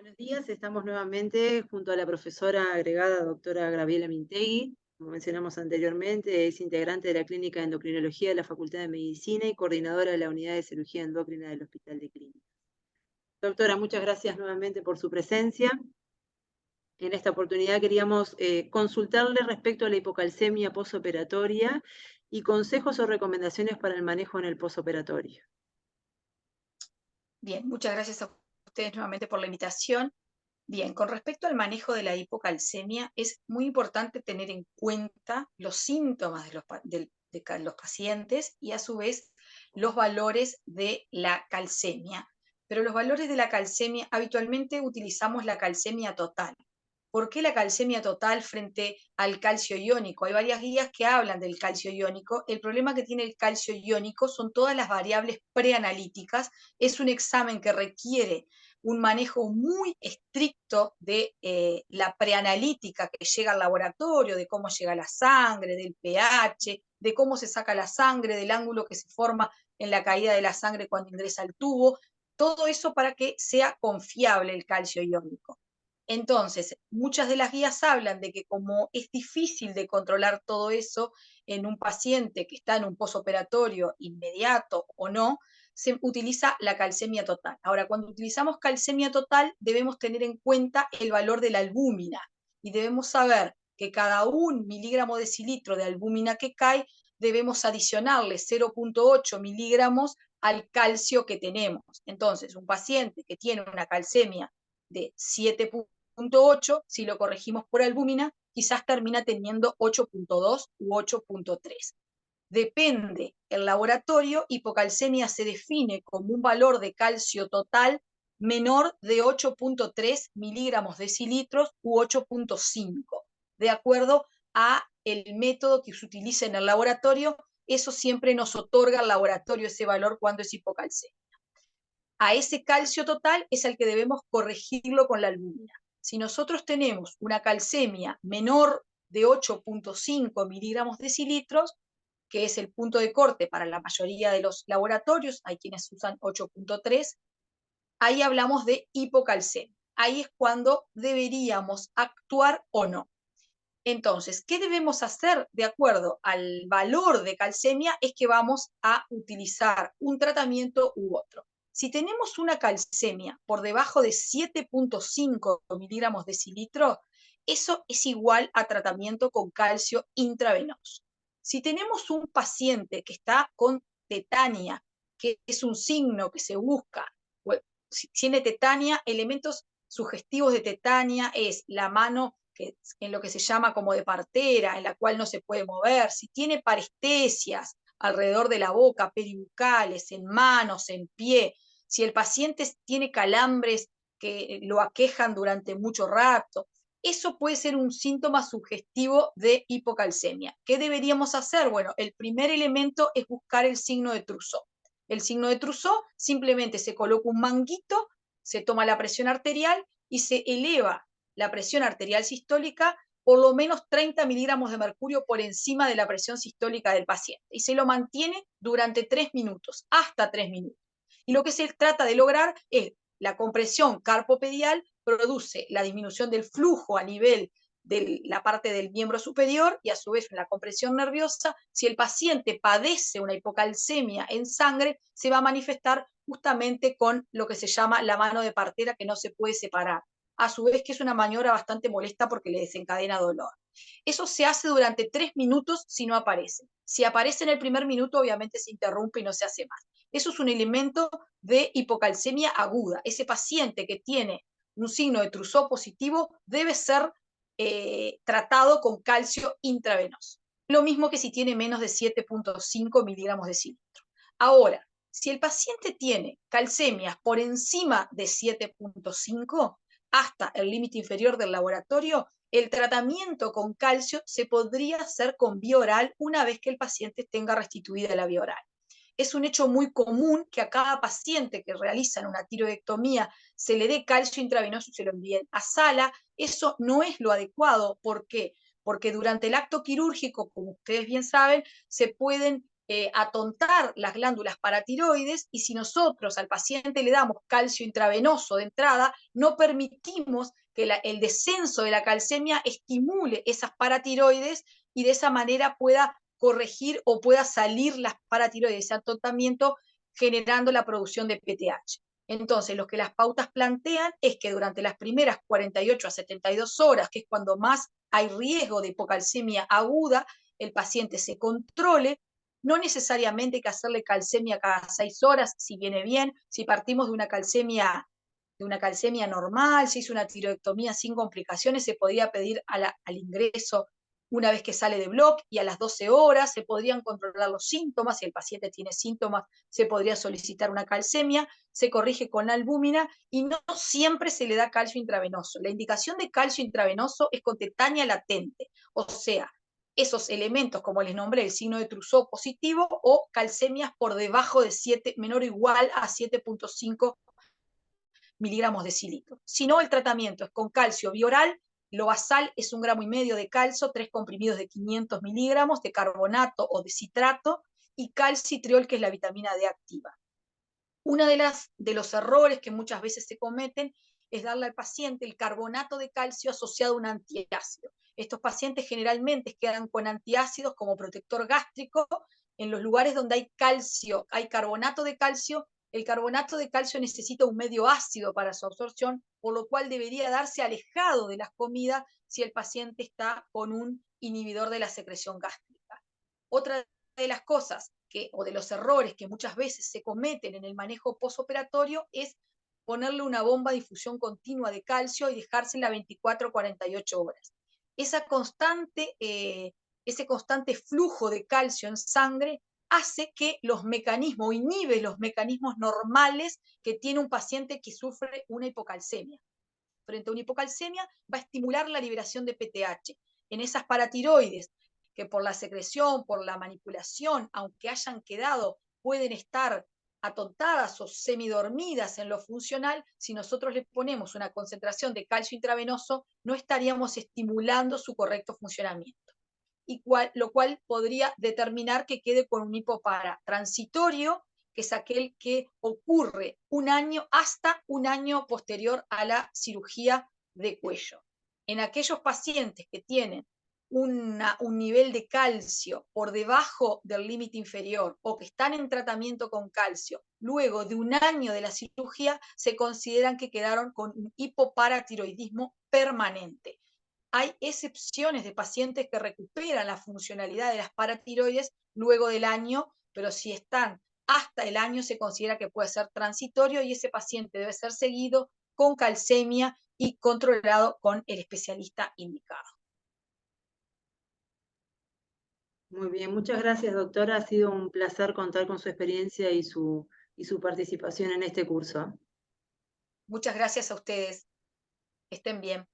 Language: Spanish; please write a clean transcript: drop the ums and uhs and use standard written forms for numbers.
Buenos días, estamos nuevamente junto a la profesora agregada doctora Graviela Mintegui. Como mencionamos anteriormente, es integrante de la Clínica de Endocrinología de la Facultad de Medicina y coordinadora de la Unidad de Cirugía Endocrina del Hospital de Clínicas. Doctora, muchas gracias nuevamente por su presencia. En esta oportunidad queríamos consultarle respecto a la hipocalcemia posoperatoria y consejos o recomendaciones para el manejo en el posoperatorio. Bien, muchas gracias a ustedes nuevamente por la invitación. Bien, con respecto al manejo de la hipocalcemia, es muy importante tener en cuenta los síntomas de los pacientes y a su vez los valores de la calcemia. Pero los valores de la calcemia, habitualmente utilizamos la calcemia total. ¿Por qué la calcemia total frente al calcio iónico? Hay varias guías que hablan del calcio iónico. El problema que tiene el calcio iónico son todas las variables preanalíticas. Es un examen que requiere un manejo muy estricto de la preanalítica que llega al laboratorio, de cómo llega la sangre, del pH, de cómo se saca la sangre, del ángulo que se forma en la caída de la sangre cuando ingresa al tubo. Todo eso para que sea confiable el calcio iónico. Entonces, muchas de las guías hablan de que como es difícil de controlar todo eso en un paciente que está en un posoperatorio inmediato o no, se utiliza la calcemia total. Ahora, cuando utilizamos calcemia total, debemos tener en cuenta el valor de la albúmina y debemos saber que cada 1 mg/dl de albúmina que cae, debemos adicionarle 0,8 miligramos al calcio que tenemos. Entonces, un paciente que tiene una calcemia de 7,8, si lo corregimos por albúmina, quizás termina teniendo 8,2 u 8,3. Depende el laboratorio, hipocalcemia se define como un valor de calcio total menor de 8,3 miligramos decilitros u 8,5, de acuerdo a el método que se utiliza en el laboratorio. Eso siempre nos otorga el laboratorio ese valor cuando es hipocalcemia. A ese calcio total es al que debemos corregirlo con la albúmina. Si nosotros tenemos una calcemia menor de 8,5 miligramos decilitros, que es el punto de corte para la mayoría de los laboratorios, hay quienes usan 8,3, ahí hablamos de hipocalcemia. Ahí es cuando deberíamos actuar o no. Entonces, ¿qué debemos hacer de acuerdo al valor de calcemia? Es que vamos a utilizar un tratamiento u otro. Si tenemos una calcemia por debajo de 7,5 miligramos decilitro, eso es igual a tratamiento con calcio intravenoso. Si tenemos un paciente que está con tetania, que es un signo que se busca, si tiene tetania, elementos sugestivos de tetania es la mano que, en lo que se llama como de partera, en la cual no se puede mover, si tiene parestesias alrededor de la boca, peribucales, en manos, en pie, si el paciente tiene calambres que lo aquejan durante mucho rato, eso puede ser un síntoma sugestivo de hipocalcemia. ¿Qué deberíamos hacer? Bueno, el primer elemento es buscar el signo de Trousseau. El signo de Trousseau simplemente se coloca un manguito, se toma la presión arterial y se eleva la presión arterial sistólica por lo menos 30 miligramos de mercurio por encima de la presión sistólica del paciente. Y se lo mantiene durante 3 minutos, hasta 3 minutos. Y lo que se trata de lograr es la compresión carpopedial, produce la disminución del flujo a nivel de la parte del miembro superior y a su vez la compresión nerviosa. Si el paciente padece una hipocalcemia en sangre, se va a manifestar justamente con lo que se llama la mano de partera que no se puede separar. A su vez que es una maniobra bastante molesta porque le desencadena dolor. Eso se hace durante 3 minutos si no aparece. Si aparece en el primer minuto, obviamente se interrumpe y no se hace más. Eso es un elemento de hipocalcemia aguda. Ese paciente que tiene un signo de Trousseau positivo debe ser tratado con calcio intravenoso. Lo mismo que si tiene menos de 7,5 miligramos de cilindro. Ahora, si el paciente tiene calcemias por encima de 7,5 hasta el límite inferior del laboratorio, el tratamiento con calcio se podría hacer con vía oral una vez que el paciente tenga restituida la vía oral. Es un hecho muy común que a cada paciente que realizan una tiroidectomía se le dé calcio intravenoso y se lo envíen a sala. Eso no es lo adecuado. ¿Por qué? Porque durante el acto quirúrgico, como ustedes bien saben, se pueden atontar las glándulas paratiroides, y si nosotros al paciente le damos calcio intravenoso de entrada, no permitimos que el descenso de la calcemia estimule esas paratiroides y de esa manera pueda corregir o pueda salir las paratiroides, ese atontamiento, generando la producción de PTH. Entonces, lo que las pautas plantean es que durante las primeras 48 a 72 horas, que es cuando más hay riesgo de hipocalcemia aguda, el paciente se controle. No necesariamente hay que hacerle calcemia cada 6 horas, si viene bien. Si partimos de una calcemia normal, si hizo una tiroidectomía sin complicaciones, se podría pedir al ingreso una vez que sale de bloc, y a las 12 horas se podrían controlar los síntomas. Si el paciente tiene síntomas, se podría solicitar una calcemia, se corrige con albúmina, y no siempre se le da calcio intravenoso. La indicación de calcio intravenoso es con tetania latente, o sea, esos elementos, como les nombré, el signo de Trousseau positivo, o calcemias por debajo de 7, menor o igual a 7.5 miligramos de cilitro. Si no, el tratamiento es con calcio bioral. Lo basal es 1,5 gramos de calcio, 3 comprimidos de 500 miligramos de carbonato o de citrato, y calcitriol, que es la vitamina D activa. Uno de los errores que muchas veces se cometen es darle al paciente el carbonato de calcio asociado a un antiácido. Estos pacientes generalmente quedan con antiácidos como protector gástrico. En los lugares donde hay calcio, hay carbonato de calcio, el carbonato de calcio necesita un medio ácido para su absorción, por lo cual debería darse alejado de las comidas si el paciente está con un inhibidor de la secreción gástrica. Otra de las cosas o de los errores que muchas veces se cometen en el manejo postoperatorio es ponerle una bomba de difusión continua de calcio y dejársela 24 o 48 horas. Ese constante flujo de calcio en sangre hace que los mecanismos, inhibe los mecanismos normales que tiene un paciente que sufre una hipocalcemia. Frente a una hipocalcemia va a estimular la liberación de PTH. En esas paratiroides, que por la secreción, por la manipulación, aunque hayan quedado, pueden estar atontadas o semidormidas en lo funcional, si nosotros le ponemos una concentración de calcio intravenoso, no estaríamos estimulando su correcto funcionamiento. Lo cual podría determinar que quede con un hipopara transitorio, que es aquel que ocurre hasta un año posterior a la cirugía de cuello. En aquellos pacientes que tienen un nivel de calcio por debajo del límite inferior, o que están en tratamiento con calcio, luego de un año de la cirugía, se consideran que quedaron con un hipoparatiroidismo permanente. Hay excepciones de pacientes que recuperan la funcionalidad de las paratiroides luego del año, pero si están hasta el año se considera que puede ser transitorio, y ese paciente debe ser seguido con calcemia y controlado con el especialista indicado. Muy bien, muchas gracias, doctora. Ha sido un placer contar con su experiencia y su participación en este curso. Muchas gracias a ustedes. Estén bien.